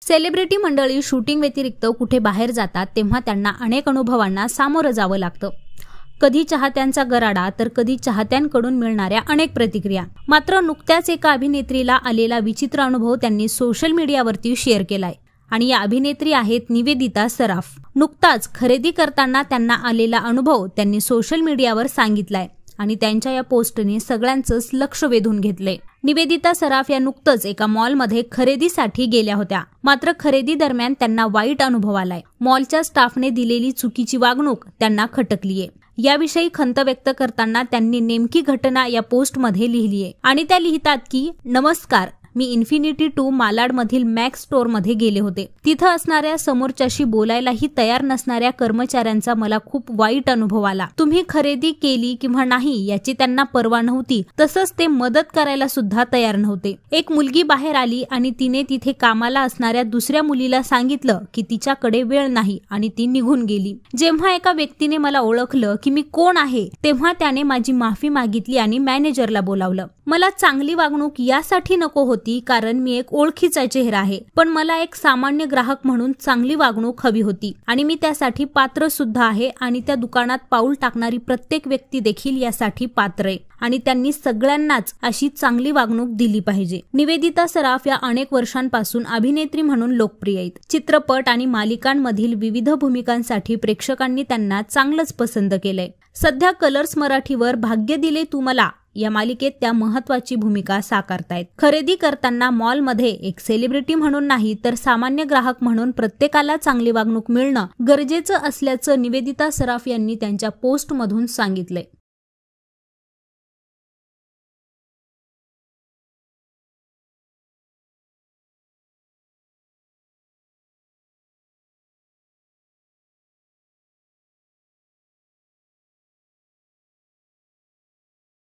Celebrity मंडळी shooting व्यतिरिक्त कुठे बाहेर जातात तेव्हा त्यांना अनेक अनुभवांना सामोरं जावं लागतं. कधी चाहत्यांचा गराडा तर कधी चाहत्यांकडून मिळणाऱ्या अनेक प्रतिक्रिया. मात्र नुकत्याच एका अभिनेत्रीला आलेला विचित्र अनुभव त्यांनी सोशल मीडियावरती शेअर केलाय आणि या अभिनेत्री आहेत निवेदिता सराफ. नुकताच खरेदी करताना त्यांना आलेला अनुभव त्यांनी सोशल मीडियावर सांगितलाय आणि त्यांच्या या पोस्टने सगळ्यांचंच लक्ष वेधून घेतलंय. निवेदिता सराफ या नुकतंच एका मॉलमध्ये खरेदीसाठी गेल्या होत्या. मात्र खरेदी दरम्यान त्यांना वाईट अनुभव आलाय. मॉलच्या स्टाफने दिलेली चुकीची वागणूक त्यांना खटकलीये. याविषयी खंत व्यक्त करताना त्यांनी नेमकी घटना या पोस्टमध्ये लिहिलीये आणि त्या लिहितात की, नमस्कार, मी इन्फिनिटी 2 मालाडमधील मॅक्स स्टोअरमध्ये गेले होते. तिथं असणाऱ्या समोरच्याशी बोलायलाही तयार नसणाऱ्या कर्मचाऱ्यांचा मला खूप वाईट अनुभव आला. तुम्ही खरेदी केली किंवा नाही याची त्यांना पर्वा नव्हती. तसंच ते मदत करायला सुद्धा तयार नव्हते. एक मुलगी बाहेर आली आणि तिने तिथे कामाला असणाऱ्या दुसऱ्या मुलीला सांगितलं की तिच्याकडे वेळ नाही आणि ती निघून गेली. जेव्हा एका व्यक्तीने मला ओळखलं की मी कोण आहे तेव्हा त्याने माझी माफी मागितली आणि मॅनेजरला बोलावलं. मला चांगली वागणूक यासाठी नको होती कारण मी एक ओळखीचा चेहरा आहे, पण मला एक सामान्य ग्राहक म्हणून चांगली वागणूक हवी होती आणि मी त्यासाठी पात्र सुद्धा आहे आणि त्या दुकानात पाऊल टाकणारी प्रत्येक व्यक्ती देखील यासाठी पात्र आहे आणि त्यांनी सगळ्यांनाच अशी चांगली वागणूक दिली पाहिजे. निवेदिता सराफ या अनेक वर्षांपासून अभिनेत्री म्हणून लोकप्रिय आहेत. चित्रपट आणि मालिकांमधील विविध भूमिकांसाठी प्रेक्षकांनी त्यांना चांगलंच पसंत केलंय. सध्या कलर्स मराठीवर भाग्य दिले तू मला या मालिकेत त्या महत्वाची भूमिका साकारतायत. खरेदी करताना मॉलमध्ये एक सेलिब्रिटी म्हणून नाही तर सामान्य ग्राहक म्हणून प्रत्येकाला चांगली वागणूक मिळणं गरजेचं असल्याचं निवेदिता सराफ यांनी त्यांच्या पोस्टमधून सांगितलंय.